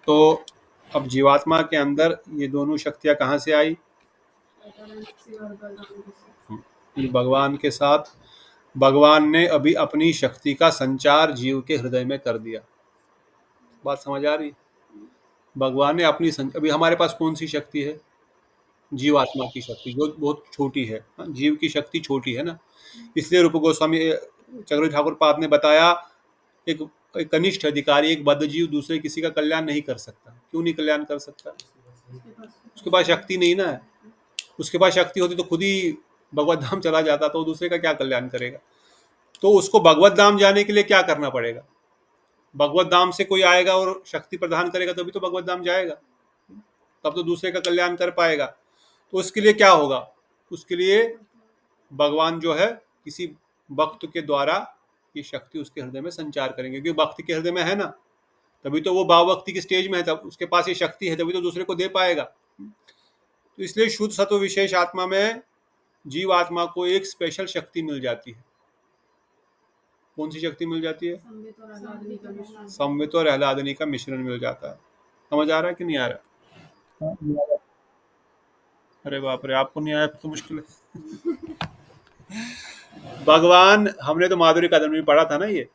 तो अब जीवात्मा के अंदर ये दोनों शक्तियां कहाँ से आई? ये भगवान के साथ भगवान ने अभी अपनी शक्ति का संचार जीव के हृदय में कर दिया। बात समझ आ रही? भगवान ने अपनी अभी हमारे पास कौन सी शक्ति है? जीवात्मा की शक्ति, जो बहुत छोटी है। हाँ, जीव की शक्ति छोटी है ना, इसलिए रूप गोस्वामी चक्रवर्ती ठाकुर पाद ने बताया, एक एक कनिष्ठ अधिकारी, एक बद्धजीव दूसरे किसी का कल्याण नहीं कर सकता। क्यों नहीं कल्याण कर सकता? उसके पास शक्ति नहीं ना है। उसके पास शक्ति होती तो खुद ही भगवत धाम चला जाता, तो दूसरे का क्या कल्याण करेगा? तो उसको भगवत धाम जाने के लिए क्या करना पड़ेगा? भगवत धाम से कोई आएगा और शक्ति प्रदान करेगा तभी तो भगवत धाम जाएगा, तब तो दूसरे का कल्याण कर पाएगा। तो उसके लिए क्या होगा? उसके लिए भगवान जो है किसी भक्त के द्वारा ये शक्ति उसके हृदय में संचार करेंगे, क्योंकि भक्त के हृदय में है ना, तभी तो वो भाव भक्ति की स्टेज में है, तब उसके पास ये शक्ति है, तभी तो दूसरे को दे पाएगा। तो इसलिए शुद्ध सत्व विशेष आत्मा में जीव आत्मा को एक स्पेशल शक्ति मिल जाती है। कौन सी शक्ति मिल जाती है? संवित और आह्लादनी का मिश्रण मिल जाता है। समझ आ रहा है कि नहीं आ रहा? अरे बाप रे, आपको नहीं आया तो मुश्किल है। भगवान, हमने तो माधुरी कदम में पढ़ा था ना ये।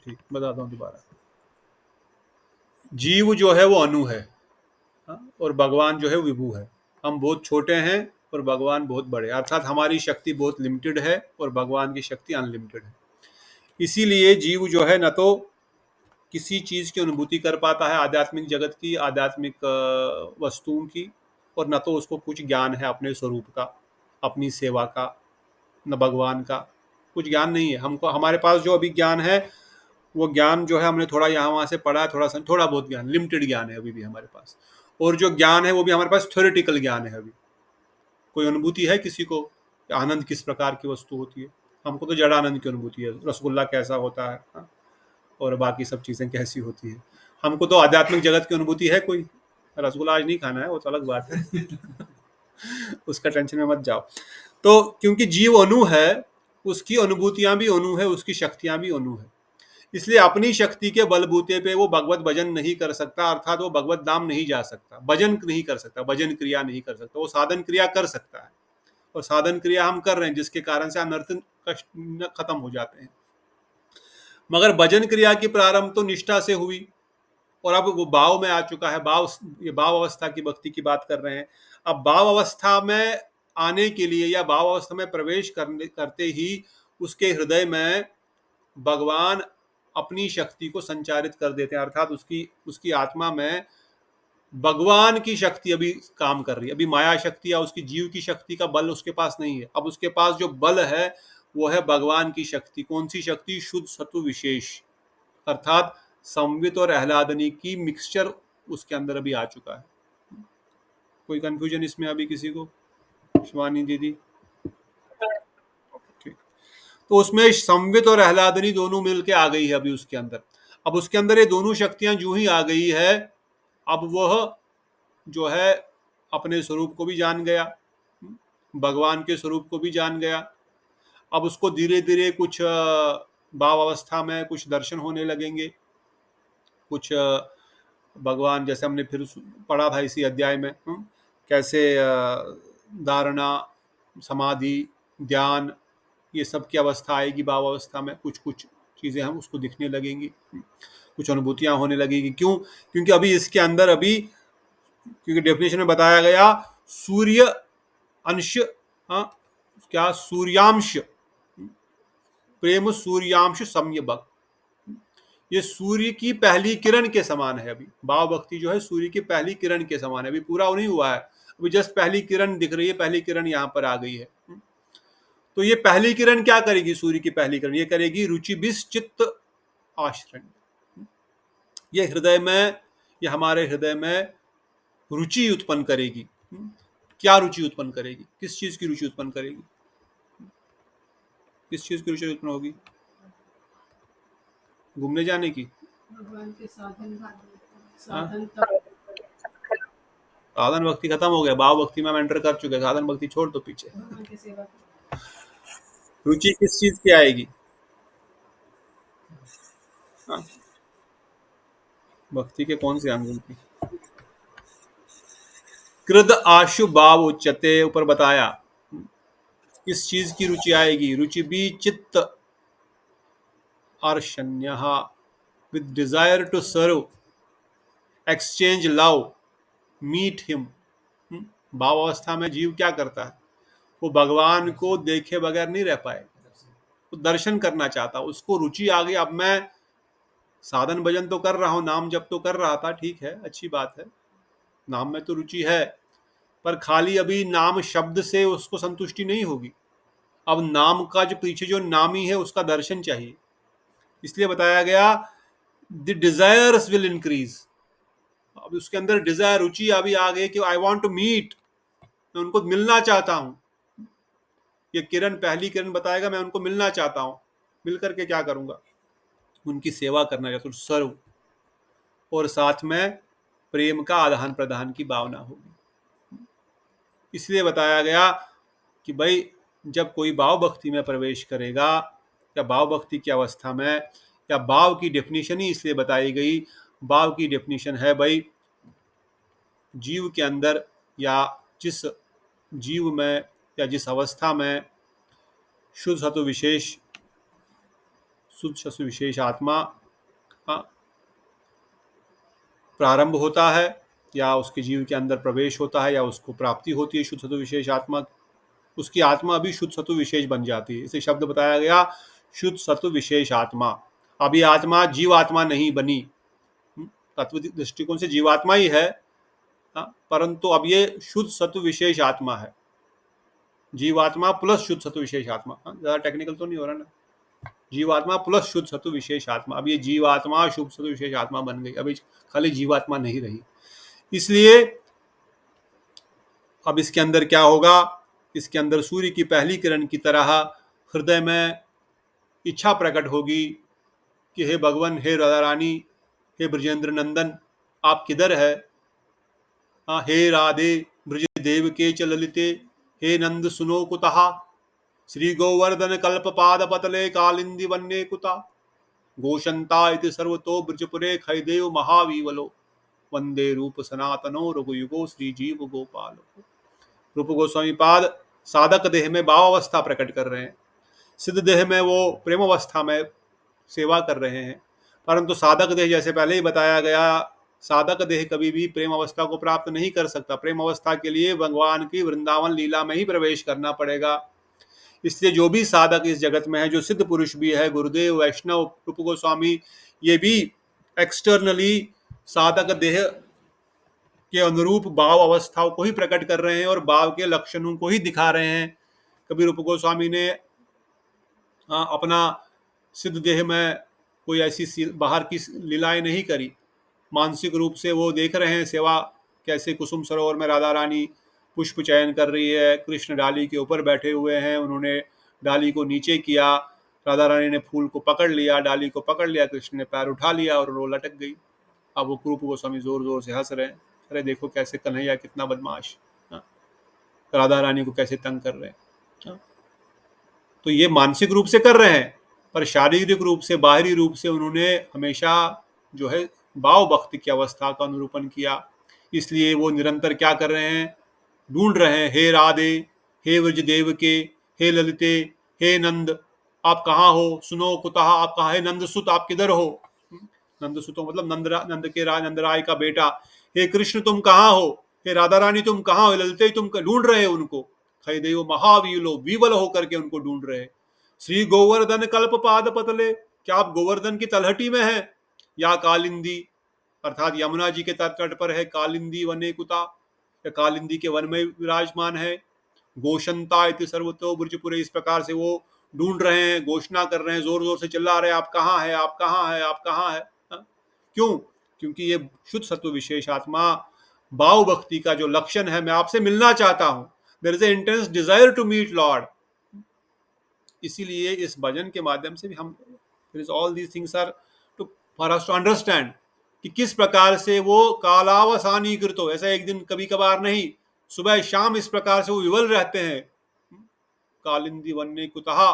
ठीक, बताता हूँ दोबारा। जीव जो है वो अनु है, हाँ? और भगवान जो है विभु है। हम बहुत छोटे हैं और भगवान बहुत बड़े, अर्थात हमारी शक्ति बहुत लिमिटेड है और भगवान की शक्ति अनलिमिटेड है। इसीलिए जीव जो है न तो किसी चीज की अनुभूति कर पाता है, आध्यात्मिक जगत की, आध्यात्मिक वस्तुओं की, और न तो उसको कुछ ज्ञान है अपने स्वरूप का, अपनी सेवा का, न भगवान का कुछ ज्ञान नहीं है हमको। हमारे पास जो अभी ज्ञान है, वो ज्ञान जो है हमने थोड़ा यहाँ वहाँ से पढ़ा है, थोड़ा बहुत ज्ञान, लिमिटेड ज्ञान है अभी भी हमारे पास। और जो ज्ञान है वो भी हमारे पास थ्योरेटिकल ज्ञान है। अभी कोई अनुभूति है किसी को आनंद किस प्रकार की वस्तु होती है? हमको तो जड़ आनंद की अनुभूति है, रसगुल्ला कैसा होता है, हाँ? और बाकी सब चीज़ें कैसी होती है। हमको तो आध्यात्मिक जगत की अनुभूति है कोई? रसगुल्ला आज नहीं खाना है, वो तो अलग बात है। उसका टेंशन में मत जाओ। तो क्योंकि जीव अणु है, उसकी अनुभूतियां भी अणु है, उसकी शक्तियां भी अणु है, इसलिए अपनी शक्ति के बलबूते पे वो भगवत भजन नहीं कर सकता, अर्थात वो भगवत धाम नहीं जा सकता, भजन नहीं कर सकता, भजन क्रिया नहीं कर सकता। वो साधन क्रिया कर सकता है, और साधन क्रिया हम कर रहे हैं, जिसके कारण से अनर्थ कष्ट खत्म हो जाते हैं। मगर भजन क्रिया की प्रारंभ तो निष्ठा से हुई, और अब वो भाव में आ चुका है। भाव, ये भाव अवस्था की भक्ति की बात कर रहे हैं। अब भाव अवस्था में आने के लिए या भाव अवस्था में प्रवेश करते ही उसके हृदय में भगवान अपनी शक्ति को संचारित कर देते हैं, अर्थात उसकी उसकी आत्मा में भगवान की शक्ति अभी काम कर रही है। अभी माया शक्ति या उसकी जीव की शक्ति का बल उसके पास नहीं है। अब उसके पास जो बल है वो है भगवान की शक्ति। कौन सी शक्ति? शुद्ध सत्व विशेष, अर्थात संवित और आह्लादनी की मिक्सचर उसके अंदर अभी आ चुका है। कोई कंफ्यूजन इसमें अभी किसी को? शिवानी दीदी, ठीक। तो उसमें संवित और आह्लादनी दोनों मिलके आ गई है अभी उसके अंदर। अब उसके अंदर ये दोनों शक्तियां जो ही आ गई है, अब वह जो है अपने स्वरूप को भी जान गया, भगवान के स्वरूप को भी जान गया। अब उसको धीरे धीरे कुछ भाव अवस्था में कुछ दर्शन होने लगेंगे, कुछ भगवान, जैसे हमने फिर पढ़ा था इसी अध्याय में, कैसे धारणा, समाधि, ध्यान, ये सब की अवस्था आएगी भाव अवस्था में। कुछ कुछ चीज़ें हम उसको दिखने लगेंगी, कुछ अनुभूतियां होने लगेगी। क्यों? क्योंकि अभी इसके अंदर अभी, क्योंकि डेफिनेशन में बताया गया सूर्य अंश, हाँ, क्या? सूर्यांश, प्रेम सूर्यांश सम्यक, ये सूर्य की पहली किरण के समान है। अभी भाव भक्ति जो है सूर्य की पहली किरण के समान है। अभी पूरा नहीं हुआ है, अभी जस्ट पहली किरण दिख रही है, पहली किरण यहाँ पर आ गई है। तो ये पहली किरण क्या करेगी? सूर्य की पहली किरण ये करेगी रुचि बिस चित्त आश्रय। ये हृदय में, ये हमारे हृदय में रुचि उत्पन्न करेगी। क्या रुचि उत्पन्न करेगी? किस चीज की रुचि उत्पन्न करेगी? किस चीज की रुचि उत्पन्न होगी? घूमने जाने की? भगवान के साधन, साधन भक्ति खत्म हो गया, भाव भक्ति में हम एंटर कर चुके हैं, साधन भक्ति छोड़ दो पीछे। रुचि किस चीज की आएगी? हाँ, भक्ति के कौन से अंगों की? कृद आशु भाव उच्चते, ऊपर बताया। किस चीज की रुचि आएगी? रुचि भी चित्त अर्शन्य, with desire to serve, exchange love, meet him. भाव अवस्था में जीव क्या करता है? वो भगवान को देखे बगैर नहीं रह पाए, वो दर्शन करना चाहता, उसको रुचि आ गई। अब मैं साधन भजन तो कर रहा हूँ, नाम जप तो कर रहा था, ठीक है, अच्छी बात है, नाम में तो रुचि है, पर खाली अभी नाम शब्द से उसको संतुष्टि नहीं होगी। अब नाम का जो पीछे जो नामी है उसका दर्शन चाहिए। इसलिए बताया गया द डिजायर्स विल इंक्रीज। अब उसके अंदर डिजायर, रुचि अभी आ गई कि आई वांट टू मीट, मैं उनको मिलना चाहता हूँ। ये किरण, पहली किरण बताएगा मैं उनको मिलना चाहता हूँ। मिल करके क्या करूंगा? उनकी सेवा करना चाहता हूँ, सर्व, और साथ में प्रेम का आदान प्रदान की भावना होगी। इसलिए बताया गया कि भाई जब कोई भाव भक्ति में प्रवेश करेगा, या भाव भक्ति की अवस्था में, या भाव की डेफिनेशन ही इसलिए बताई गई, भाव की डेफिनेशन है भाई जीव के अंदर, या जिस जीव में या जिस अवस्था में शुद्ध सत्व विशेष, शुद्ध सत्व विशेष आत्मा प्रारंभ होता है, या उसके जीव के अंदर प्रवेश होता है, या उसको प्राप्ति होती है शुद्ध सत्व विशेष आत्मा, उसकी आत्मा अभी शुद्ध सत्व विशेष बन जाती है। इसे शब्द बताया गया शुद्ध सत्व विशेष आत्मा। अभी आत्मा जीवात्मा नहीं बनी, तत्व दृष्टिकोण से जीवात्मा ही है, परंतु अब ये शुद्ध सत्व विशेष आत्मा है। जीवात्मा प्लस शुद्ध सत्व विशेष आत्मा, ज्यादा टेक्निकल तो नहीं हो रहा ना, जीवात्मा प्लस शुद्ध सत्व विशेष आत्मा। अब ये जीवात्मा शुद्ध सत्व विशेष आत्मा बन गई, अभी खाली जीवात्मा नहीं रही। इसलिए अब इसके अंदर क्या होगा? इसके अंदर सूर्य की पहली किरण की तरह हृदय में इच्छा प्रकट होगी कि हे भगवान, हे राधा रानी, हे ब्रजेंद्र नंदन, आप किधर है? हे राधे ब्रज देव के च ललिते, हे नंद सुनो कुतः, श्री गोवर्धन कल्प पाद पतले कालिंदी वन्य कुता, घोषंता इति सर्वतो ब्रजपुरे खैदेव महावीवलो, वंदे रूप सनातनो रघुयुगो श्री जीव गोपालो। रूप गोस्वामी पाद साधक देह में भाव अवस्था प्रकट कर रहे हैं, सिद्ध देह में वो प्रेम अवस्था में सेवा कर रहे हैं, परंतु साधक देह जैसे पहले ही बताया गया, साधक देह कभी भी प्रेम अवस्था को प्राप्त नहीं कर सकता। प्रेम अवस्था के लिए भगवान की वृंदावन लीला में ही प्रवेश करना पड़ेगा। इसलिए जो भी साधक इस जगत में है, जो सिद्ध पुरुष भी है, गुरुदेव, वैष्णव, रूप गोस्वामी, ये भी एक्सटर्नली साधक देह के अनुरूप भाव अवस्थाओं को ही प्रकट कर रहे हैं और भाव के लक्षणों को ही दिखा रहे हैं। कभी रूप गोस्वामी ने अपना सिद्ध देह में कोई ऐसी बाहर की लीलाएं नहीं करी, मानसिक रूप से वो देख रहे हैं सेवा कैसे कुसुम सरोवर में राधा रानी पुष्प चयन कर रही है, कृष्ण डाली के ऊपर बैठे हुए हैं, उन्होंने डाली को नीचे किया, राधा रानी ने फूल को पकड़ लिया, डाली को पकड़ लिया, कृष्ण ने पैर उठा लिया और वो लटक गई। अब वो रूप गोस्वामी जोर जोर से हंस रहे हैं, अरे देखो कैसे कन्हैया कितना बदमाश, राधा रानी को कैसे तंग कर रहे हैं। तो ये मानसिक रूप से कर रहे हैं, पर शारीरिक रूप से, बाहरी रूप से उन्होंने हमेशा जो है भाव भक्ति की अवस्था का अनुरूपण किया। इसलिए वो निरंतर क्या कर रहे हैं? ढूंढ रहे हैं, हे राधे, हे व्रजदेव के, हे ललिते, हे नंद, आप कहाँ हो? सुनो कुतः, आप कहाँ है? नंद सुत, आप किधर हो? नंद सुतो मतलब नंद के नंद राय का बेटा। हे कृष्ण तुम कहाँ हो? हे राधा रानी तुम कहाँ हो? ललिते तुम ढूंढ रहे हो उनको, खैदेव महावीलो, विवल होकर के उनको ढूंढ रहे। श्री गोवर्धन कल्प पाद पतले, क्या आप गोवर्धन की तलहटी में है? या कालिंदी अर्थात यमुना जी के तट पर है, कालिंदी वने कुता, या कालिंदी के वन में विराजमान है। घोषंता इति सर्वतो ब्रजपुरे, इस प्रकार से वो ढूंढ रहे हैं, घोषणा कर रहे हैं, जोर जोर से चिल्ला रहे हैं, आप कहाँ है, आप कहाँ है, आप कहाँ है? क्यों? क्योंकि ये शुद्ध सत्व विशेष आत्मा भाव भक्ति का जो लक्षण है, मैं आपसे मिलना चाहता हूं, there is a intense desire to meet lord. इसीलिए इस भजन के माध्यम से भी हम, all these things are to for us to understand कि किस प्रकार से वो कालावसानी कृत हो, ऐसा एक दिन कभी कभार नहीं, सुबह शाम इस प्रकार से वो विवल रहते हैं। कालिंदी वन्य कुतः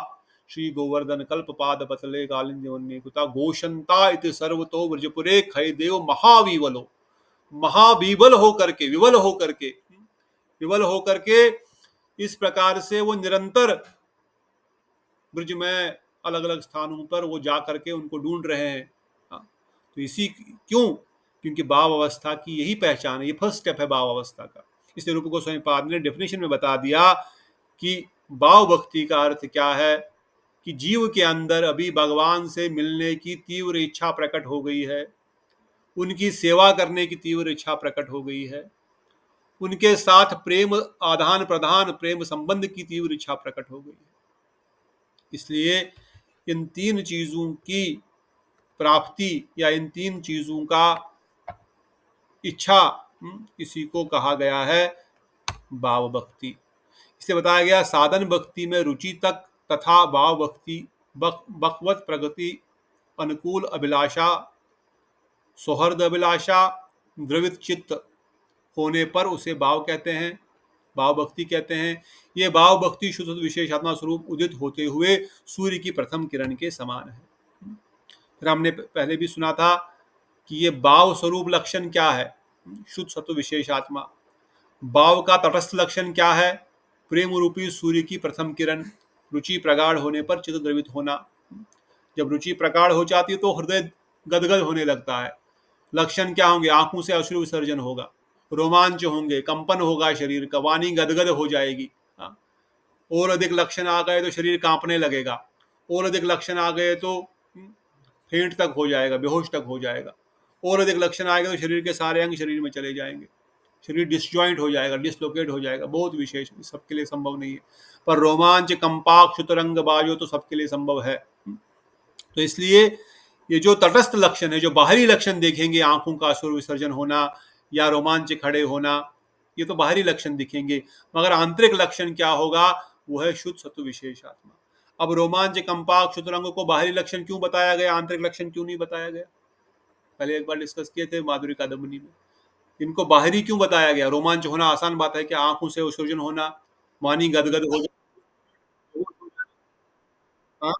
श्री गोवर्धन कल्प पाद पतले कालिंदी वन्य कुतः गोशंता इति सर्वतो ब्रजपुरे खय देव महावीवलो, महाविवल होकर के, विवल होकर के, विवल होकर के इस प्रकार से वो निरंतर ब्रज में अलग अलग स्थानों पर वो जा करके उनको ढूंढ रहे हैं। हाँ, तो इसी क्यों, क्योंकि भाव अवस्था की यही पहचान है, ये फर्स्ट स्टेप है भाव अवस्था का। इसलिए रूप गोस्वामी पाद ने डेफिनेशन में बता दिया कि भाव भक्ति का अर्थ क्या है, कि जीव के अंदर अभी भगवान से मिलने की तीव्र इच्छा प्रकट हो गई है, उनकी सेवा करने की तीव्र इच्छा प्रकट हो गई है, उनके साथ प्रेम आदान प्रदान, प्रेम संबंध की तीव्र इच्छा प्रकट हो गई है। इसलिए इन तीन चीजों की प्राप्ति या इन तीन चीजों का इच्छा, इसी को कहा गया है भाव भक्ति। इसे बताया गया साधन भक्ति में रुचि तक तथा भाव भक्ति बकवत प्रगति अनुकूल अभिलाषा सौहर्द अभिलाषा द्रवित चित्त होने पर उसे भाव कहते हैं, भाव भक्ति कहते हैं। ये भाव भक्ति शुद्ध विशेषात्मा स्वरूप उदित होते हुए सूर्य की प्रथम किरण के समान है। फिर हमने पहले भी सुना था कि ये भाव स्वरूप लक्षण क्या है, शुद्ध सत्व विशेषात्मा। भाव का तटस्थ लक्षण क्या है, प्रेम रूपी सूर्य की प्रथम किरण, रुचि प्रगाढ़ होने पर चित्त द्रवित होना। जब रुचि प्रगाढ़ हो जाती है तो हृदय गदगद होने लगता है। लक्षण क्या होंगे, आंखों से अश्रु विसर्जन होगा, रोमांच होंगे, कंपन होगा शरीर का, वाणी गदगद हो जाएगी। हाँ, और अधिक लक्षण आ गए तो शरीर कांपने लगेगा, और अधिक लक्षण आ गए तो फेंट तक हो जाएगा, बेहोश तक हो जाएगा, और अधिक लक्षण आएगा तो शरीर के सारे अंग शरीर में चले जाएंगे, शरीर डिसजॉइंट हो जाएगा, डिसलोकेट हो जाएगा। बहुत विशेष, सबके लिए संभव नहीं है, पर रोमांच कंपाक शुतरंग बाजो तो सबके लिए संभव है। तो इसलिए ये जो तटस्थ लक्षण है, जो बाहरी लक्षण देखेंगे, आंखों का अश्रु विसर्जन होना या रोमांच खड़े होना, ये तो बाहरी लक्षण दिखेंगे, मगर आंतरिक लक्षण क्या होगा, वो है शुद्ध सत्व विशेष आत्मा। अब रोमांच कंपाक शुतरंग को बाहरी लक्षण क्यों बताया गया, आंतरिक लक्षण क्यों नहीं बताया गया? पहले एक बार डिस्कस किए थे माधुरी कादम्बनी में। इनको बाहरी क्यों बताया गया? रोमांच होना आसान बात है कि आंखों से विसर्जन होना, वाणी गदगद हो जाए। हाँ,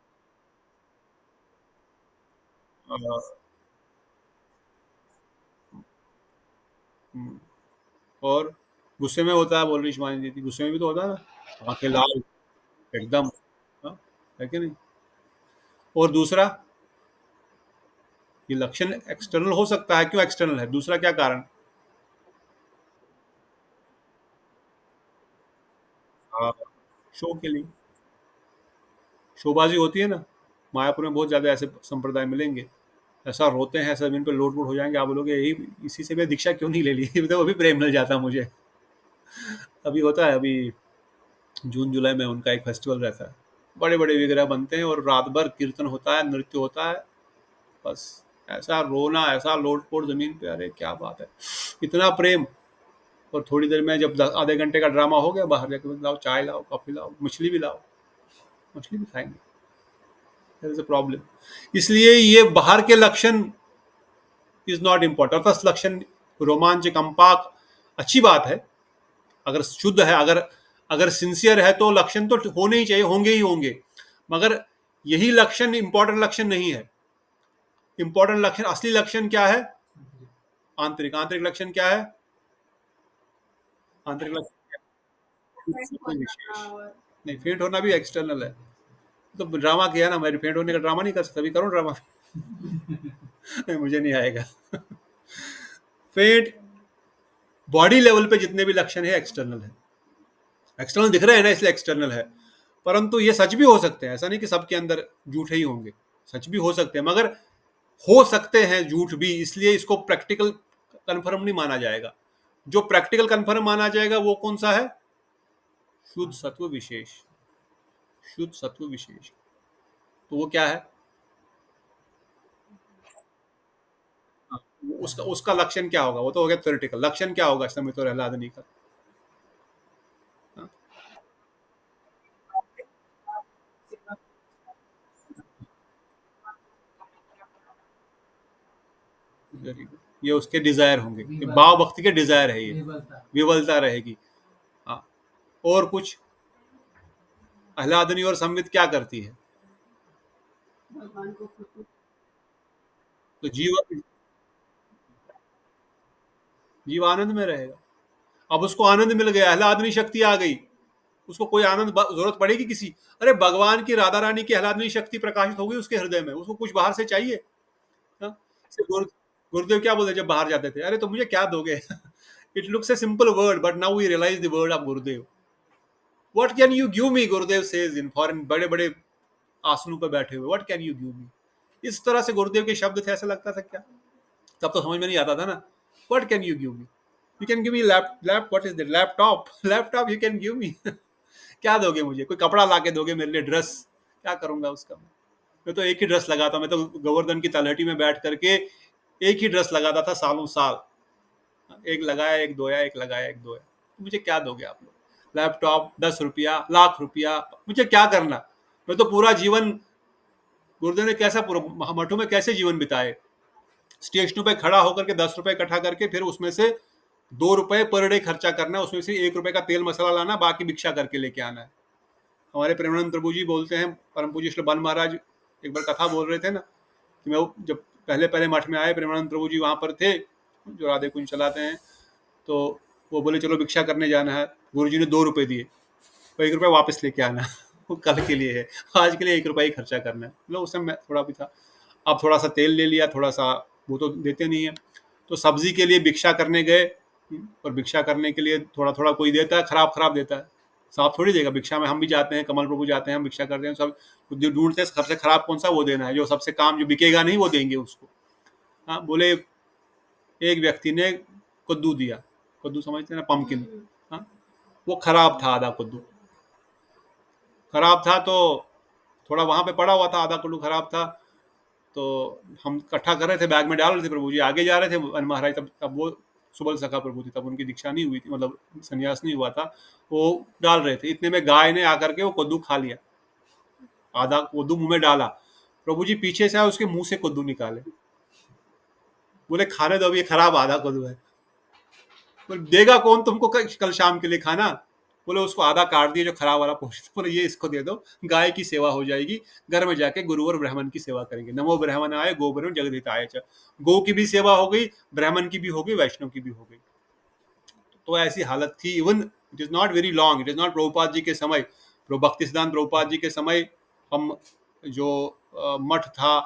और गुस्से में होता है, बोल रही शिवानी दीदी, गुस्से में भी तो होता है ना, आंखें लाल एकदम। हाँ, है कि नहीं? और दूसरा, ये लक्षण एक्सटर्नल हो सकता है, क्यों एक्सटर्नल है, दूसरा क्या कारण? हाँ, शो के लिए, शोबाजी होती है ना। मायापुर में बहुत ज्यादा ऐसे संप्रदाय मिलेंगे, ऐसा रोते हैं, ऐसा जमीन पर लोट पोट हो जाएंगे, आप बोलोगे यही, इसी से मैं दीक्षा क्यों नहीं ले ली तो अभी प्रेम मिल जाता मुझे। अभी होता है, अभी जून जुलाई में उनका एक फेस्टिवल रहता है, बड़े बड़े विग्रह बनते हैं और रात भर कीर्तन होता है, नृत्य होता है, बस ऐसा रोना, ऐसा लोटपोट जमीन पे, अरे क्या बात है, इतना प्रेम। और थोड़ी देर में जब आधे घंटे का ड्रामा हो गया, बाहर जाके लाओ चाय, लाओ कॉफी, लाओ मछली भी लाओ, मछली भी खाएंगे। There is a problem. इसलिए ये बाहर के लक्षण इज नॉट इम्पोर्टेंट। अर्थात लक्षण, रोमांच कंपाक अच्छी बात है, अगर शुद्ध है, अगर अगर सिंसियर है तो लक्षण तो होने ही चाहिए, होंगे ही होंगे, मगर यही लक्षण इंपॉर्टेंट लक्षण नहीं है। इंपॉर्टेंट लक्षण, असली लक्षण क्या है? आंतरिक। आंतरिक लक्षण क्या है? आंतरिक लक्षण विशेष नहीं, फेंट होना भी एक्सटर्नल है। तो ड्रामा किया ना, मैं फेंट होने का ड्रामा नहीं कर सकता, अभी करो ड्रामा नहीं, मुझे नहीं आएगा फेंट बॉडी लेवल पे जितने भी लक्षण है एक्सटर्नल है, एक्सटर्नल दिख रहे हैं ना, इसलिए एक्सटर्नल है। परंतु ये सच भी हो सकते हैं, ऐसा नहीं कि सबके अंदर झूठे ही होंगे, सच भी हो सकते हैं, मगर हो सकते हैं झूठ भी, इसलिए इसको प्रैक्टिकल कंफर्म नहीं माना जाएगा। जो प्रैक्टिकल कंफर्म माना जाएगा वो कौन सा है? शुद्ध सत्व विशेष। शुद्ध सत्व विशेष, तो वो क्या है? हाँ, उसका उसका लक्षण क्या होगा? वो तो हो गया थ्योरेटिकल, लक्षण क्या होगा समित और आह्लादनी का? Very good. ये उसके डिजायर होंगे, ये भाव भक्ति के डिजायर है, ये विवलता रहेगी। हाँ, और कुछ आह्लादनी और संवित क्या करती है? तो जीव आनंद में रहेगा। अब उसको आनंद मिल गया, आह्लादनी शक्ति आ गई, उसको कोई आनंद जरूरत पड़ेगी किसी? अरे भगवान की, राधा रानी की आह्लादनी शक्ति प्रकाशित हो गई उसके हृदय में, उसको कुछ बाहर से चाहिए? हाँ? गुरुदेव क्या बोलते जब बाहर जाते थे? अरे तो मुझे क्या दोगे? It looks a simple word but now we realise the word of Gurudev. What can you give me, Gurudev says in foreign, बड़े बड़े आसनों पर बैठे हुए, व्हाट कैन यू गिव मी? इस तरह से गुरुदेव के शब्द थे, ऐसा लगता था क्या? तब तो समझ में नहीं आता था ना। What can you give me? You can give me lap what is that, laptop? Laptop you can give me? क्या दोगे मुझे? कोई कपड़ा ला के दोगे मेरे लिए, ड्रेस? क्या करूंगा उसका? मैं तो एक ही ड्रेस लगाता, मैं तो गोवर्धन की तलहटी में बैठ करके एक ही ड्रेस लगाता था सालों साल, एक लगाया एक धोया, एक लगाया एक धोया। मुझे क्या दोगे आप लोग? लैपटॉप, 10 रुपया, लाख रुपया, मुझे क्या करना? मैं तो पूरा जीवन, गुरुदेव ने कैसा पूरा मठों में कैसे जीवन बिताए, स्टेशनों पे खड़ा होकर के 10 रुपए इकट्ठा करके फिर उसमें से 2 रुपए पर डे खर्चा करना, उसमें से 1 रुपए का तेल मसाला लाना, बाकी भिक्षा करके लेके आना है। हमारे प्रेमानंद प्रभु जी बोलते हैं, परम पूज्य श्री बन महाराज एक बार कथा बोल रहे थे ना, कि मैं जब पहले पहले मठ में आए, प्रेमानंद प्रभु जी वहां पर थे जो राधे कुंज चलाते हैं, तो वो बोले चलो भिक्षा करने जाना है। गुरु जी ने 2 रुपए दिए, तो 1 रुपया वापस लेके आना। वो कल के लिए है, आज के लिए 1 रुपया ही खर्चा करना है। मतलब उस समय थोड़ा भी था, अब थोड़ा सा तेल ले लिया, थोड़ा सा, वो तो देते नहीं है। तो सब्जी के लिए भिक्षा करने गए, और भिक्षा करने के लिए थोड़ा थोड़ा कोई देता है, खराब खराब देता है, साफ थोड़ी देगा भिक्षा में। हम भी जाते हैं, कमल प्रभु जाते हैं, हम भिक्षा करते हैं, सब जो ढूंढते हैं सबसे खराब कौन सा, वो देना है, जो सबसे काम, जो बिकेगा नहीं वो देंगे उसको। हाँ, बोले एक व्यक्ति ने कद्दू दिया, कद्दू समझते हैं ना, पम्पकिन। हाँ, वो खराब था, आधा कद्दू खराब था, तो थोड़ा वहां पे पड़ा हुआ था, आधा कद्दू खराब था, तो हम इकट्ठा कर रहे थे, बैग में डाल रहे थे। प्रभु जी आगे जा रहे थे, महाराज तब वो सुबल सखा प्रभु थे, तब उनकी दीक्षा नहीं हुई थी, मतलब संन्यास नहीं हुआ था। वो डाल रहे थे, इतने में गाय ने आकर के वो कद्दू खा लिया, आधा कद्दू मुंह में डाला। प्रभु जी पीछे से आए, उसके मुंह से कद्दू निकाले, बोले खाने दो, ये खराब आधा कद्दू है। बोले देगा कौन तुमको कल शाम के लिए खाना? बोले उसको आधा काट दिए जो खराब वाला पोषित, बोले ये इसको दे दो, गाय की सेवा हो जाएगी, घर में जाके गुरु और ब्राह्मण की सेवा करेंगे। नमो ब्राह्मण आए गो ब्रह्म जगदिताय च, गौ की भी सेवा हो गई, ब्राह्मण की भी हो गई, वैष्णव की भी हो गई। तो ऐसी हालत थी। Even it is not very long, it is not Prabhupada ji के समय, भक्ति सिद्धांत प्रभुपाद जी के समय हम जो मठ था,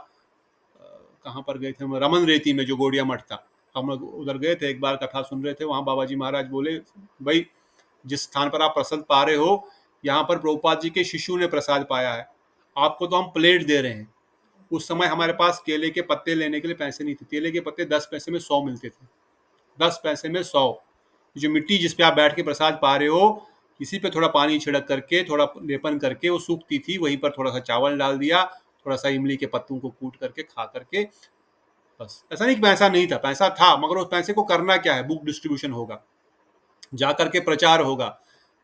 कहाँ पर गए थे हम, रमन रेती में जो गोड़िया मठ था, हम लोग उधर गए थे, एक बार कथा सुन रहे थे, वहाँ बाबा जी महाराज बोले, भाई जिस स्थान पर आप प्रसाद पा रहे हो, यहाँ पर प्रभुपाद जी के शिष्यों ने प्रसाद पाया है, आपको तो हम प्लेट दे रहे हैं। उस समय हमारे पास केले के पत्ते लेने के लिए पैसे नहीं थे, केले के पत्ते 10 पैसे में 100 मिलते थे, 10 पैसे में 100। जो मिट्टी जिस पे आप बैठ के प्रसाद पा रहे हो, इसी पे थोड़ा पानी छिड़क करके, थोड़ा लेपन करके वो सूखती थी, वहीं पर थोड़ा सा चावल डाल दिया, थोड़ा सा इमली के पत्तों को कूट करके खा करके, बस। ऐसा नहीं कि पैसा नहीं था, पैसा था, मगर उस पैसे को करना क्या है? बुक डिस्ट्रीब्यूशन होगा, जाकर के प्रचार होगा,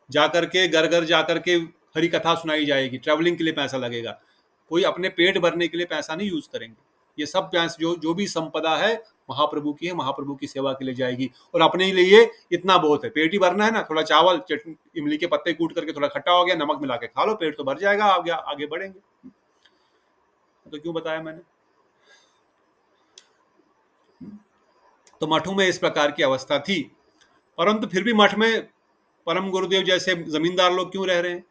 जाकर के घर घर जाकर के हरी कथा सुनाई जाएगी, ट्रैवलिंग के लिए पैसा लगेगा, कोई अपने पेट भरने के लिए पैसा नहीं यूज करेंगे। ये सब पैसा जो भी संपदा है महाप्रभु की है, महाप्रभु की सेवा के लिए जाएगी, और अपने लिए इतना बहुत है, पेट ही भरना है ना, थोड़ा चावल, चटनी, इमली के पत्ते कूट करके थोड़ा खट्टा हो गया, नमक मिला के खा लो, पेट तो भर जाएगा, आगे बढ़ेंगे। तो क्यों बताया मैंने? तो मठों में इस प्रकार की अवस्था थी, परंतु फिर भी मठ में परम गुरुदेव जैसे जमींदार लोग क्यों रह रहे हैं?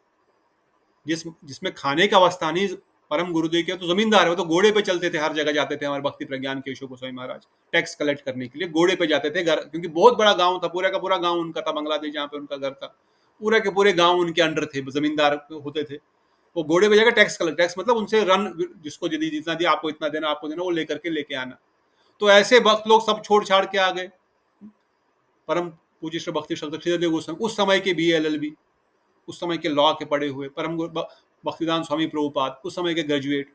जिसमें खाने का अवस्था नहीं, परम गुरुदेव के तो जमींदार है, वो तो घोड़े पे चलते थे, हर जगह जाते थे। हमारे भक्ति प्रज्ञान केशव गोस्वामी महाराज टैक्स कलेक्ट करने के लिए घोड़े पे जाते थे, घर, क्योंकि बहुत बड़ा गांव था, पूरा का पूरा गांव उनका था, बांग्लादेश जहाँ पे उनका घर था, पूरे के पूरे गांव उनके अंडर थे, जमींदार होते थे। वो घोड़े पे जाकर टैक्स कलेक्ट, टैक्स मतलब उनसे रन, जिसको जितना दिया आपको इतना देना, आपको देना, वो लेकर के लेके आना। तो ऐसे भक्त लोग सब छोड़ छाड़ के आ गए। परम पूज्य श्री भक्ति श्रद्धा उस समय के BLLB, उस समय के लॉ के पढ़े हुए, परम भक्तिदान स्वामी प्रभुपाद उस समय के ग्रेजुएट,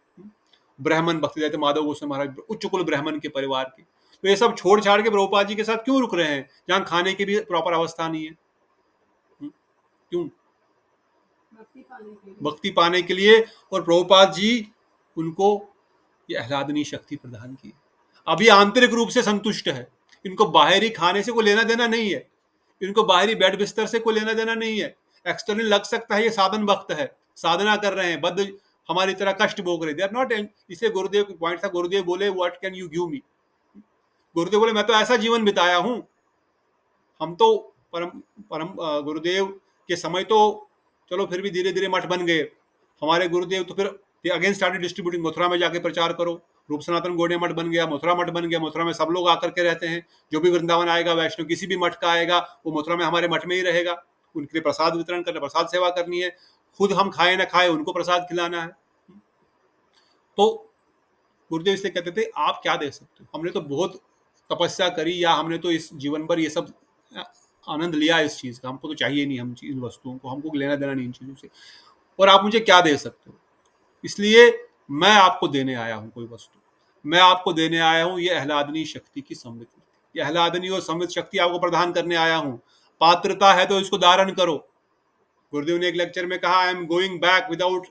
ब्राह्मण भक्तिदाता माधव गोस्वामी महाराज उच्च कुल ब्राह्मण के परिवार के, तो ये सब छोड़ छाड़ के प्रभुपाद जी के साथ क्यों रुक रहे हैं, जहाँ खाने की भी प्रॉपर अवस्था नहीं है? क्यों? भक्ति पाने के लिए। और प्रभुपाद जी उनको ये आह्लादनी शक्ति प्रदान की। अभी आंतरिक रूप से संतुष्ट है, इनको बाहरी खाने से कोई लेना देना नहीं है, इनको बाहरी बेड बिस्तर से कोई लेना देना नहीं है। एक्सटर्नल लग सकता है ये साधन वक्त है, साधना कर रहे हैं, बद्ध हमारी तरह कष्ट भोग रहे, दे आर नॉट। इसे गुरुदेव का पॉइंट था, गुरुदेव बोले what can you give me. गुरुदेव बोले मैं तो ऐसा जीवन बिताया हूं। हम तो परम परम गुरुदेव के समय तो चलो फिर भी धीरे धीरे मठ बन गए। हमारे गुरुदेव तो फिर अगेन स्टार्टेड डिस्ट्रीब्यूटिंग, मथुरा में जाके प्रचार करो, रूप सनातन गौड़िया मठ बन गया, मथुरा मठ बन गया। मथुरा में सब लोग आकर के रहते हैं, जो भी वृंदावन आएगा, वैष्णव किसी भी मठ का आएगा, वो मथुरा में हमारे मठ में ही रहेगा। उनके लिए प्रसाद वितरण करना, प्रसाद सेवा करनी है, खुद हम खाए ना खाए उनको प्रसाद खिलाना है। तो गुरुदेव इसलिए कहते थे आप क्या दे सकते हो, हमने तो बहुत तपस्या करी, या हमने तो इस जीवन भर ये सब आनंद लिया इस चीज का, हमको तो चाहिए नहीं, हम इन वस्तुओं को, हमको लेना देना नहीं इन चीजों से, और आप मुझे क्या दे सकते हो। इसलिए मैं आपको देने आया हूं कोई वस्तु, मैं आपको देने आया हूं ये आह्लादनी शक्ति की संवित, ये आह्लादनी और संवित शक्ति आपको प्रदान करने आया हूं। पात्रता है तो इसको धारण करो। गुरुदेव ने एक लेक्चर में कहा, I am going back without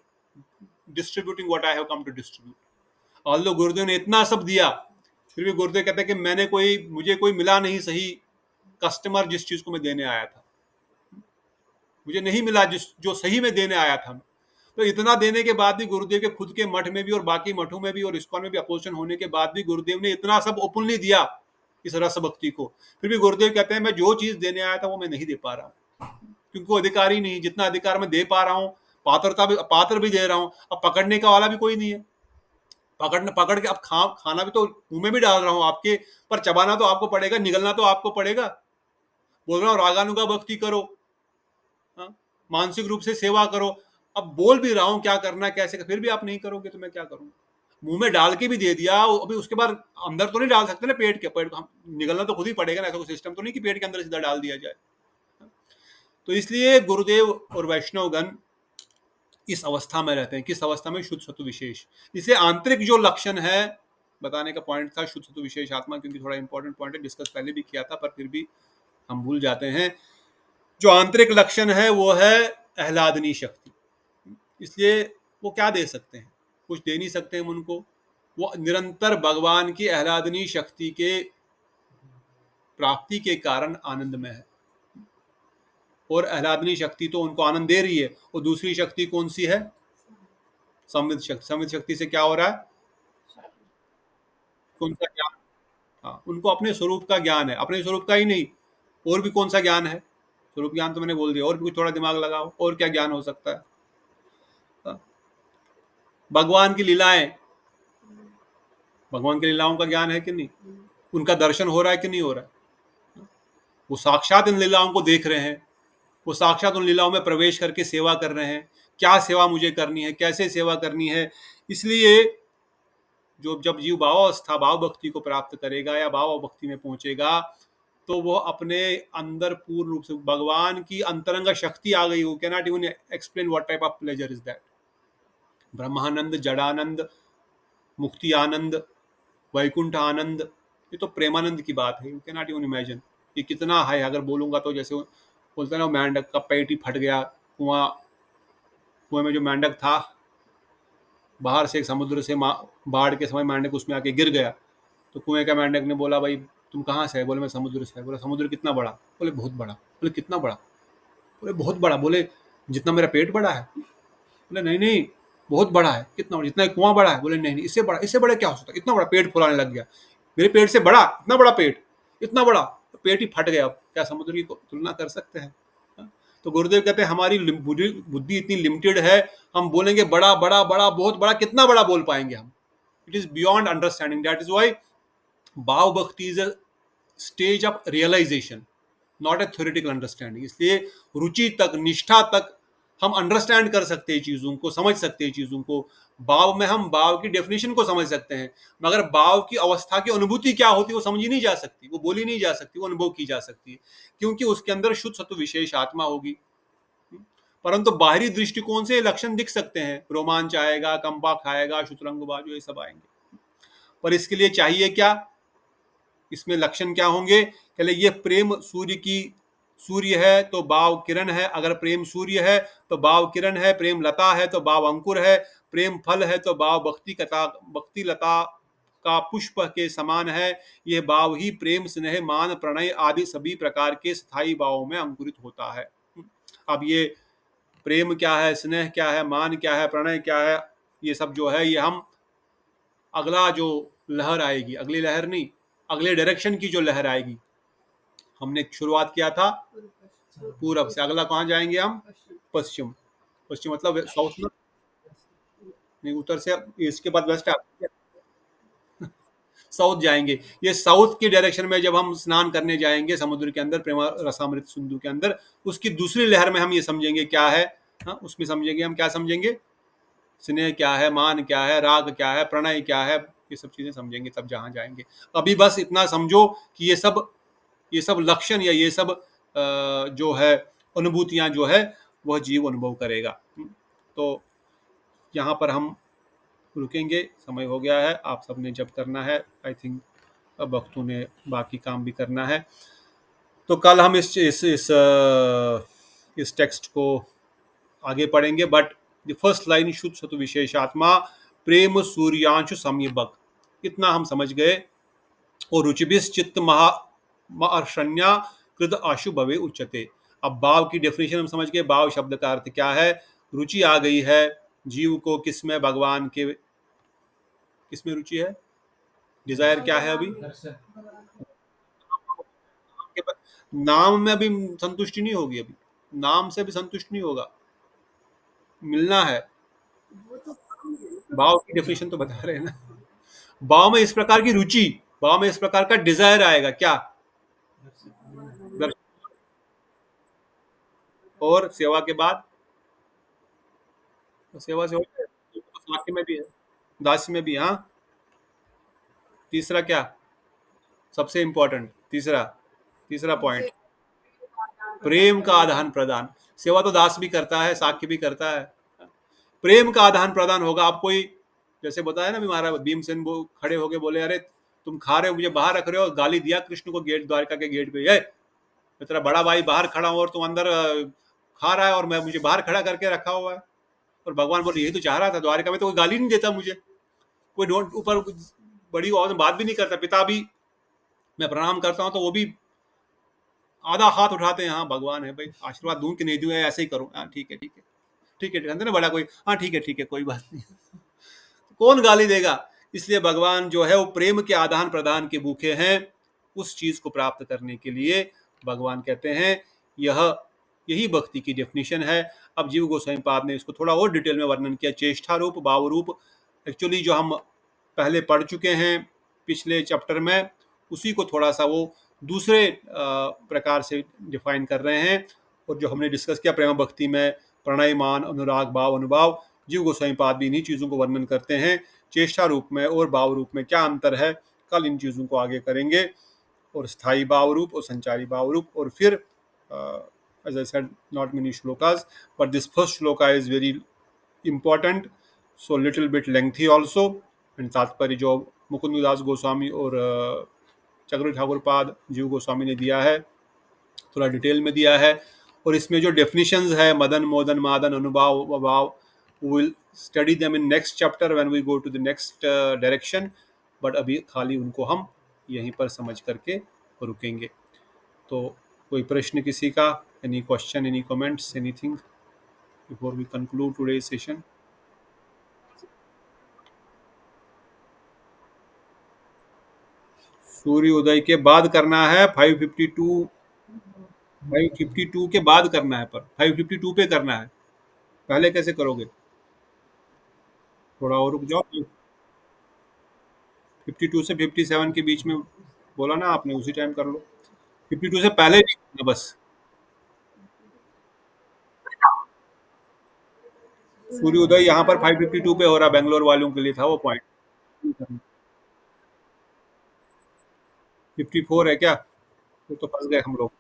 distributing what I have come to distribute. Although Gurudev ने इतना सब दिया, फिर भी गुरुदेव कहते हैं कि मुझे कोई मिला नहीं सही कस्टमर जिस चीज को मैं देने आया था, मुझे नहीं मिला जो सही में देने आया था। तो इतना देने के बाद भी गुरुदेव के खुद के मठ में भी और बाकी मठों में भी और इस्कॉन में भी अपोजिशन होने के बाद भी गुरुदेव ने इतना सब ओपनली दिया इस रस भक्ति को, फिर भी गुरुदेव कहते हैं मैं जो चीज देने आया था वो मैं नहीं दे पा रहा हूँ, क्योंकि वो अधिकारी नहीं, जितना अधिकार मैं दे पा रहा हूँ, पात्र भी दे रहा हूँ, अब पकड़ने का वाला भी कोई नहीं है। पकड़ के अब खाना भी तो मुंह में भी डाल रहा हूँ आपके, पर चबाना तो आपको पड़ेगा, निगलना तो आपको पड़ेगा। बोल रहा हूँ रागानुगा भक्ति करो, मानसिक रूप से सेवा करो, अब बोल भी रहा हूँ क्या करना कैसे, फिर भी आप नहीं करोगे तो मैं क्या करूँगा। मुंह में डाल के भी दे दिया, अभी उसके बाद अंदर तो नहीं डाल सकते ना, पेट निगलना तो खुद ही पड़ेगा ना, ऐसा कोई सिस्टम तो नहीं कि पेट के अंदर सीधा डाल दिया जाए। तो इसलिए गुरुदेव और वैष्णवगण इस अवस्था में रहते हैं, किस अवस्था में, शुद्ध सत्व विशेष। इसे आंतरिक जो लक्षण है बताने का पॉइंट था शुद्ध सत्व विशेष आत्मा, क्योंकि थोड़ा इंपॉर्टेंट पॉइंट है, डिस्कस पहले भी किया था पर फिर भी हम भूल जाते हैं। जो आंतरिक लक्षण है वो है आह्लादनी शक्ति। इसलिए वो क्या दे सकते हैं, कुछ दे नहीं सकते हम उनको, वो निरंतर भगवान की आह्लादनी शक्ति के प्राप्ति के कारण आनंद में है, और आह्लादनी शक्ति तो उनको आनंद दे रही है। और दूसरी शक्ति कौन सी है, संवित शक्ति। संवित शक्ति से क्या हो रहा है, कौन सा ज्ञान, हाँ उनको अपने स्वरूप का ज्ञान है, अपने स्वरूप का ही नहीं और भी कौन सा ज्ञान है, स्वरूप ज्ञान तो मैंने बोल दिया, और भी कुछ थोड़ा दिमाग लगाओ, और क्या ज्ञान हो सकता है। भगवान की लीलाएं, भगवान की लीलाओं का ज्ञान है कि नहीं, उनका दर्शन हो रहा है कि नहीं हो रहा है, वो साक्षात इन लीलाओं को देख रहे हैं, वो साक्षात उन लीलाओं में प्रवेश करके सेवा कर रहे हैं, क्या सेवा मुझे करनी है, कैसे सेवा करनी है। इसलिए जब जीव भावावस्था भाव भक्ति को प्राप्त करेगा या भाव भक्ति में पहुंचेगा, तो वो अपने अंदर पूर्ण रूप से भगवान की अंतरंग शक्ति आ गई, वो can not even explain what type of pleasure is that. ब्रह्मानंद, जड़ानंद, मुक्ति आनंद, वैकुंठ आनंद, ये तो प्रेमानंद की बात है, you can not even imagine ये कितना है। अगर बोलूंगा तो जैसे बोलते हैं ना, मेंढक का पेट ही फट गया, कुएं में जो मेंढक था, बाहर से एक समुद्र से बाढ़ के समय मेंढक उसमें आके गिर गया, तो कुएं का मेंढक ने बोला भाई तुम कहाँ से है, बोले मैं समुद्र से है। बोला समुद्र कितना बड़ा, बोले बहुत बड़ा। बोले कितना बड़ा, बोले बहुत बड़ा। बोले जितना मेरा पेट बड़ा है। बोले नहीं नहीं बहुत बड़ा है। कितना बड़ा, जितना कुआं बड़ा है। बोले नहीं नहीं इससे बड़ा, इससे बड़ा क्या हो सकता है, इतना बड़ा। पेट फुलाने लग गया, मेरे पेट से बड़ा, इतना बड़ा पेट, इतना बड़ा, तो पेट ही फट गया। क्या समुद्र की तुलना कर सकते हैं। तो गुरुदेव कहते हैं हमारी बुद्धि इतनी लिमिटेड है, हम बोलेंगे बड़ा बड़ा बड़ा बहुत बड़ा, कितना बड़ा बोल पाएंगे हम, it is beyond understanding. That is why bhava bhakti is a stage of realization, not a theoretical understanding. इसलिए रुचि तक, निष्ठा तक हम अंडरस्टैंड कर सकते हैं चीजों को, समझ सकते हैं चीजों को। भाव में हम भाव की डेफिनेशन को समझ सकते हैं, मगर भाव की अवस्था की अनुभूति क्या होती है वो समझी नहीं जा सकती, वो बोली नहीं जा सकती, वो अनुभव की जा सकती है, क्योंकि उसके अंदर शुद्ध सत्व विशेष आत्मा होगी। परंतु बाहरी दृष्टिकोण से लक्षण दिख सकते हैं, रोमांच आएगा, कंपा खाएगा, शुतरंग बाजू, ये सब आएंगे। पर इसके लिए चाहिए क्या, इसमें लक्षण क्या होंगे, कहले ये प्रेम सूर्य है तो भाव किरण है, अगर प्रेम सूर्य है तो भाव किरण है, प्रेम लता है तो भाव अंकुर है, प्रेम फल है तो भाव भक्ति लता का पुष्प के समान है। यह भाव ही प्रेम, स्नेह, मान, प्रणय आदि सभी प्रकार के स्थायी भावों में अंकुरित होता है। अब ये प्रेम क्या है, स्नेह क्या है, मान क्या है, प्रणय क्या है, ये सब जो है ये हम अगला जो लहर आएगी, अगली लहर नहीं, अगले डायरेक्शन की जो लहर आएगी, हमने शुरुआत किया था पूरब से, अगला कहाँ जाएंगे हम? पश्चिम। पश्चिम मतलब साउथ में नहीं, उत्तर से इसके बाद वेस्ट, साउथ जाएंगे। ये साउथ की डायरेक्शन में जब हम स्नान करने जाएंगे समुद्र के अंदर, प्रेम रसामृत सिंधु के अंदर, उसकी दूसरी लहर में हम ये समझेंगे क्या है। हाँ, उसमें समझेंगे हम क्या समझेंगे, स्नेह क्या है, मान क्या है, राग क्या है, प्रणय क्या है, ये सब चीजें समझेंगे तब जहां जाएंगे। अभी बस इतना समझो कि ये सब लक्षण या ये सब जो है अनुभूतियां जो है वह जीव अनुभव करेगा। तो यहाँ पर हम रुकेंगे, समय हो गया है, आप सबने जब करना है, आई थिंक अब भक्तों ने बाकी काम भी करना है। तो कल हम इस टेक्स्ट को आगे पढ़ेंगे, बट द फर्स्ट लाइन, शुद्ध सत्व विशेषात्मा प्रेम सूर्यांशु सम्यबक, इतना हम समझ गए। और रुचिभिस चित्त महा महर्षण्या कृत आशु भवे उच्चते। अब भाव की डेफिनेशन हम समझ गए, भाव शब्द का अर्थ क्या है। रुचि आ गई है जीव को किसमें, भगवान के किसमें रुचि है, डिजायर क्या है अभी, नाम में अभी संतुष्टि नहीं होगी, अभी नाम से भी संतुष्ट नहीं होगा, मिलना है। भाव की डेफिनेशन तो बता रहे हैं ना। भाव में इस प्रकार की रुचि, भाव में इस प्रकार का डिजायर आएगा क्या, और सेवा के बाद, तो सेवा से हो जाए, तो साक्ष्य में भी है, दास्य में भी। हाँ, तीसरा क्या, सबसे इंपॉर्टेंट तीसरा, तीसरा पॉइंट, प्रेम का आदान प्रदान। सेवा तो दास भी करता है, साक्ष्य भी करता है, प्रेम का आदान प्रदान होगा। आप कोई जैसे बताया ना, महाराज भीमसेन वो खड़े होके बोले, अरे तुम खा रहे हो, मुझे बाहर रख रहे हो, गाली दिया कृष्ण को गेट, द्वारका के गेट पे, ये तेरा बड़ा भाई बाहर खड़ा हो और तुम अंदर खा रहा है, और मैं मुझे बाहर खड़ा करके रखा हुआ है। और भगवान बोले, यही तो चाह रहा था, द्वारका में तो कोई गाली नहीं देता मुझे, कोई डोंट ऊपर बड़ी और बात भी नहीं करता, पिता भी मैं प्रणाम करता हूँ तो वो भी आधा हाथ उठाते हैं, हाँ भगवान है भाई, आशीर्वाद दूं कि नहीं दूं, ऐसे ही करूं, हाँ ठीक है ठीक है ठीक है, कहते ना बड़ा कोई, हाँ ठीक है कोई बात नहीं, कौन गाली देगा। इसलिए भगवान जो है वो प्रेम के आदान प्रदान के भूखे हैं। उस चीज को प्राप्त करने के लिए भगवान कहते हैं, यह यही भक्ति की डेफिनेशन है। अब जीव गोस्वामी पाद ने इसको थोड़ा और डिटेल में वर्णन किया, चेष्टा रूप, भाव रूप, एक्चुअली जो हम पहले पढ़ चुके हैं पिछले चैप्टर में, उसी को थोड़ा सा वो दूसरे प्रकार से डिफाइन कर रहे हैं। और जो हमने डिस्कस किया प्रेम भक्ति में प्रणय, मान, अनुराग, भाव, अनुभाव, जीव गोस्वामी पाद भी इन्हीं चीज़ों को वर्णन करते हैं। चेष्टा रूप में और भाव रूप में क्या अंतर है, कल इन चीज़ों को आगे करेंगे। और स्थायी भाव रूप और संचारी भाव रूप, और फिर as I said, not many shlokas, but this first shloka is very important, so little bit lengthy also. And तात्पर्य जो मुकुंद दास गोस्वामी और चक्रवर्ती ठाकुर पाद जीव गोस्वामी ने दिया है, थोड़ा डिटेल में दिया है। और इसमें जो डेफिनेशंस है, मदन, मोदन, मादन, अनुभाव, अभाव, will study them in next chapter when we go to the next direction, but अभी खाली उनको हम यहीं पर समझ करके रुकेंगे। तो कोई प्रश्न किसी का, any question, any comments, anything before we conclude today session? सूर्य उदय के बाद करना है, 552, 552 के बाद करना है, पर 552 पे करना है, पहले कैसे करोगे? थोड़ा और रुक जाओ, 52 से 57 के बीच में बोला ना आपने, उसी टाइम कर लो, 52 से पहले नहीं करना बस। सूर्योदय यहाँ पर 552 पे हो रहा, बेंगलोर वालों के लिए था वो पॉइंट। 54 है क्या? तो फंस गए हम लोग।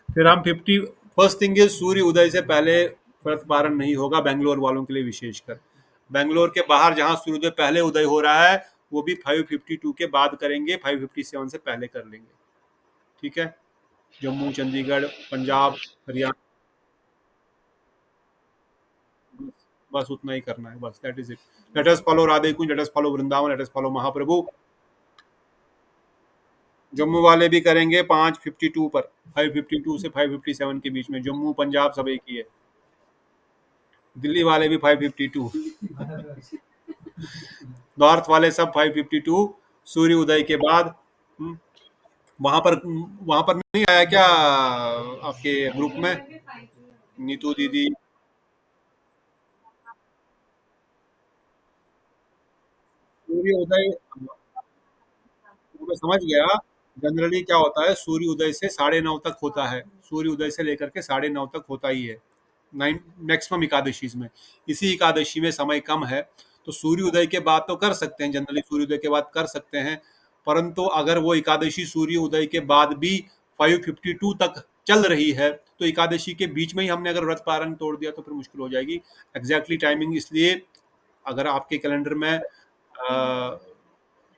फिर हम 50, फर्स्ट थिंग इज सूर्य उदय से पहले व्रत पारण नहीं होगा बेंगलोर वालों के लिए विशेषकर। बेंगलोर के बाहर जहाँ सूर्योदय पहले उदय हो रहा है वो भी 552 के बाद करेंगे, 557 से पहले कर लेंगे, ठीक है। जम्मू, चंडीगढ़, पंजाब, हरियाणा, बस उतना ही करना है, बस that is it. Let us follow Radhe Kunj, let us follow Vrindavan, let us follow Mahaprabhu. Jammu वाले भी करेंगे 5:52 पर, 5:52 से 5:57 के बीच में। जम्मू पंजाब सब एक ही है। दिल्ली वाले भी 5:52। नॉर्थ वाले सब 5:52 सूर्य उदय के बाद। वहां पर नहीं आया क्या आपके ग्रुप में नीतू दीदी? सूर्य उदय, मैं समझ गया। जनरली क्या होता है, सूर्य उदय से 9:30 तक होता है, सूर्य उदय से लेकर के 9:30 तक होता ही है, 9 मैक्सिमम एकादशी में। इसी एकादशी में समय कम है, तो सूर्य उदय के बाद तो कर सकते हैं, जनरली सूर्य उदय के बाद कर सकते हैं। परंतु अगर वो एकादशी सूर्य उदय के बाद भी 5:52 तक चल रही है, तो एकादशी के बीच में ही हमने अगर व्रत पारण तोड़ दिया तो फिर मुश्किल हो जाएगी। एग्जैक्टली टाइमिंग इसलिए अगर आपके कैलेंडर में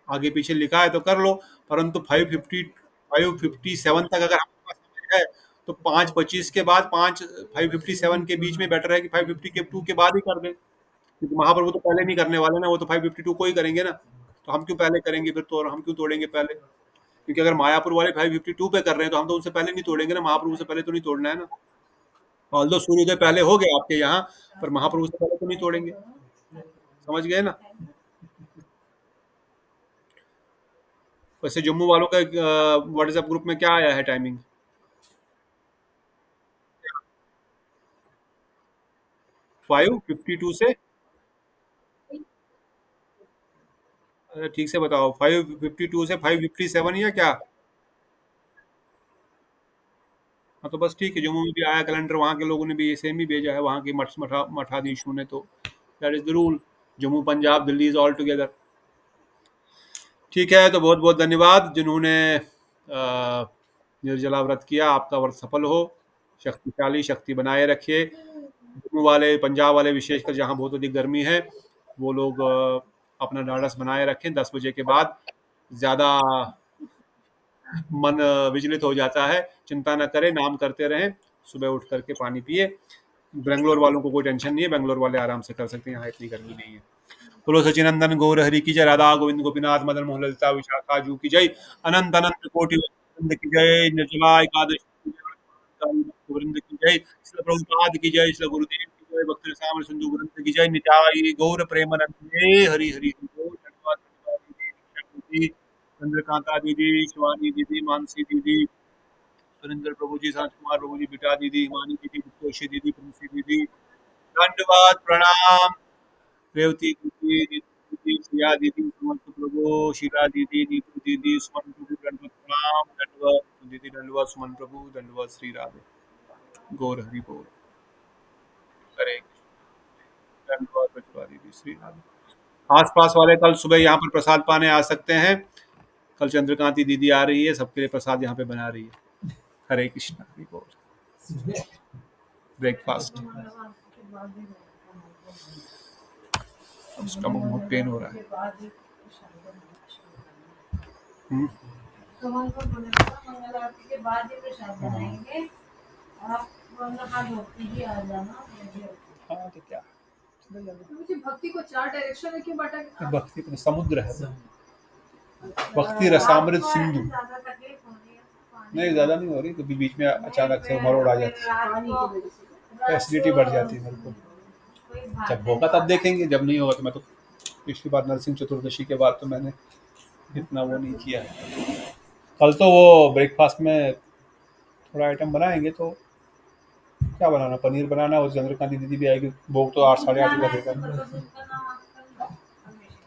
आगे पीछे लिखा है तो कर लो, परंतु 5:57 तक अगर आपके पास समय है तो 5:25 के बाद 5:57 के बीच में बेटर है कि 5:52 के बाद ही कर दें, क्योंकि महाप्रभु तो पहले नहीं करने वाले ना, वो तो 5:52 को ही करेंगे ना। तो हम क्यों पहले करेंगे फिर तो, और हम क्यों तोड़ेंगे पहले? क्योंकि अगर मायापुर वाले 5:52 पे कर रहे हैं तो हम तो उनसे पहले नहीं तोड़ेंगे ना, महाप्रभु से पहले तो नहीं तोड़ना है ना। ऑल्दो सूर्योदय पहले हो गया आपके यहाँ, पर महाप्रभु से पहले तो नहीं तोड़ेंगे। समझ गए ना? वैसे जम्मू वालों का व्हाट्सएप ग्रुप में क्या आया है टाइमिंग? 5:52 से, अरे ठीक से बताओ, 5:52 से 5:57 या क्या? हाँ तो बस ठीक है, जम्मू में भी आया कैलेंडर, वहाँ के लोगों ने भी ये सेम ही भेजा है, वहाँ के मठाधीशों ने। तो that is the rule. Jammu Punjab Delhi is all together. ठीक है, तो बहुत बहुत धन्यवाद जिन्होंने निर्जला व्रत किया। आपका व्रत सफल हो, शक्तिशाली, शक्ति बनाए रखिए। जम्मू वाले, पंजाब वाले विशेषकर, जहाँ बहुत अधिक गर्मी है, वो लोग अपना ढाढ़स बनाए रखें। 10 बजे के बाद ज़्यादा मन विचलित हो जाता है। चिंता न करें, नाम करते रहें, सुबह उठ करके पानी पिए। बेंगलोर वालों को कोई टेंशन नहीं है, बेंगलोर वाले आराम से कर सकते हैं, यहाँ इतनी गर्मी नहीं है। बोलो सचिनंदन गौर हरि की जय, राधा गोविंद गोपीनाथ मदन मोहन ललिता विशाखा जू की जय, अनंत अनंत कोटि वृंद की जय, निर्जला एकादशी की जय, वृंद की जय, श्री प्रभुपाद की जय, श्री गुरुदेव की जय, भक्त साम्र सिंधु ग्रंथ की जय, निताई गौर प्रेमानंदे हरि हरि बोल। धन्यवाद, धन्यवाद दीदी, निशा दीदी, चंद्रकांता दीदी, शिवानी दीदी, मानसी दीदी, सुरेंद्र प्रभु जी, शांत कुमार प्रभु जी, बिटा दीदी, हिमानी दीदी, वित्तोषी दीदी, प्रिंसी दीदी, धन्यवाद, प्रणाम। रेवती दीदी, नीतू दीदी, श्रिया दीदी, सुमंत प्रभु, शीला दीदी, नीतू दीदी, सुमन प्रभु, दंडवत प्रणाम, दंडवत दीदी, दंडवत सुमन प्रभु, दंडवत श्री राधे। गौर हरि बोल। हरे दंडवत प्रभु दीदी, श्री राधे। आसपास वाले कल सुबह यहाँ पर प्रसाद पाने आ सकते हैं। कल चंद्रकांति दीदी आ रही है, सबके लिए प्रसाद यहाँ पे बना रही है। हरे कृष्णा, हरि बोल। ब्रेकफास्ट। अब स्टमक बहुत पेन हो रहा है। हम्म। कमल को बोले था मंगल आरती के बाद ही प्रसाद बनाएंगे, आप वरना हाथ धो के ही आ जाना। हाँ तो क्या, मुझे भक्ति को 4 डायरेक्शन में क्यों बांटा? भक्ति को समुद्र है, भक्ति रसामृत सिंधु। नहीं ज्यादा नहीं हो रही, कभी बीच में अचानक से मरोड़ आ जाती है, एसिडिटी बढ़ जाती है मेरे को। जब होगा तब देखेंगे, जब नहीं होगा तो मैं तो पिछली बार नरसिंह चतुर्दशी के बाद तो मैंने इतना वो नहीं किया है। कल तो वो ब्रेकफास्ट में थोड़ा आइटम बनाएंगे, तो क्या बनाना, पनीर बनाना, और चंद्रकांति दीदी भी आएगी, भोग तो 8 साढ़े 8 बजेगा।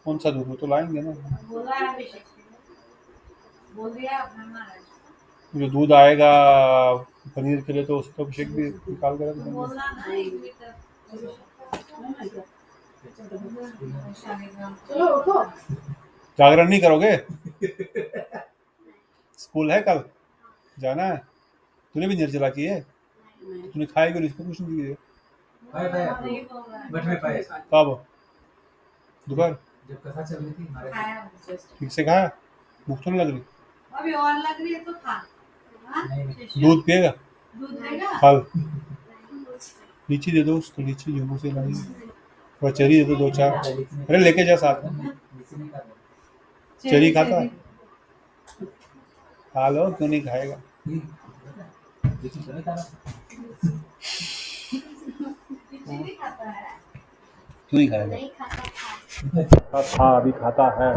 कौन सा दूध, वो तो लाएंगे ना, जो दूध आएगा पनीर के लिए तो उसका अभिषेक भी निकाल कर रख देंगे। जागरण नहीं करोगे? स्कूल है कल, जाना है? तूने भी निर्जला की है? तूने खाएगी और इसको कुछ नहीं दिए? कब? दोपहर जब कथा चल रही थी, ठीक से खाया? भूख तो नहीं लग रही? अभी और लग रही है तो खा। दूध पिएगा? दूध देगा? फल लीची दे दो उसको, लीची जम्मू से लाई। थोड़ा चेरी दे दो, 2-4। अरे लेके जा साथ में। चेरी खाता है? खा लो, क्यों नहीं खाएगा? क्यों नहीं खाएगा? हाँ, अभी खाता है।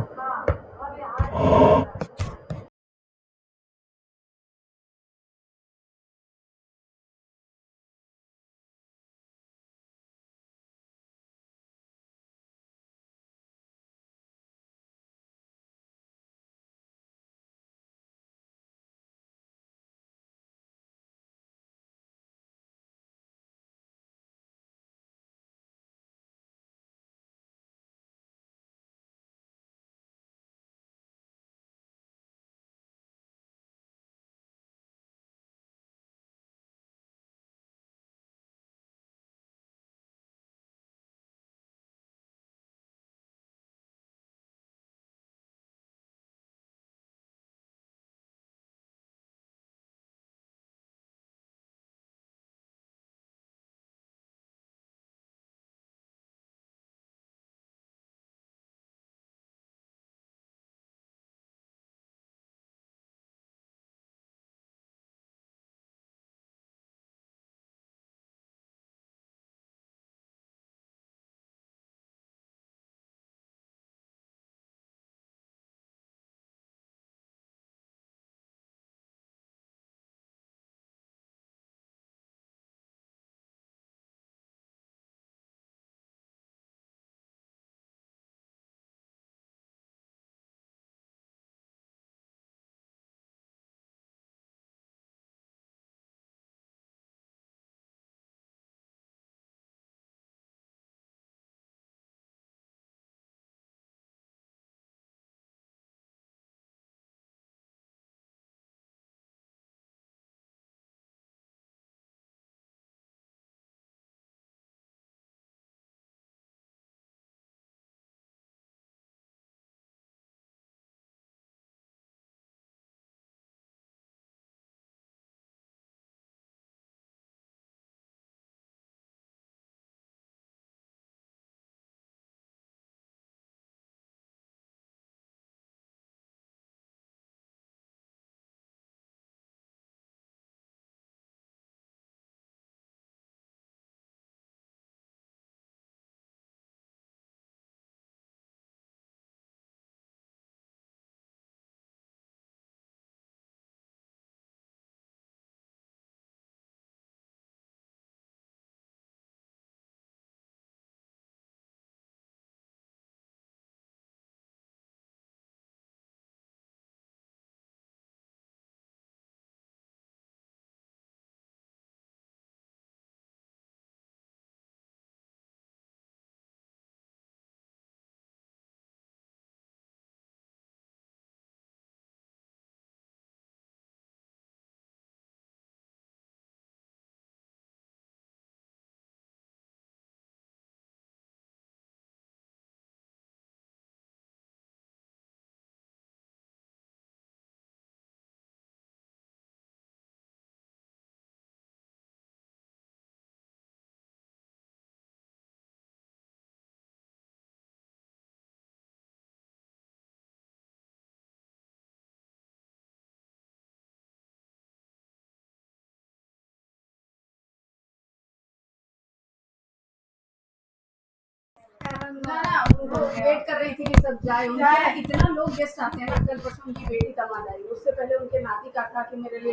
ना ना उनको वेट कर रही थी कि सब जाए। उनके यहाँ इतना लोग गेस्ट आते हैं ना, कल परसों उनकी बेटी दामाद आई, उससे पहले उनके नाती काका कि मेरे लिए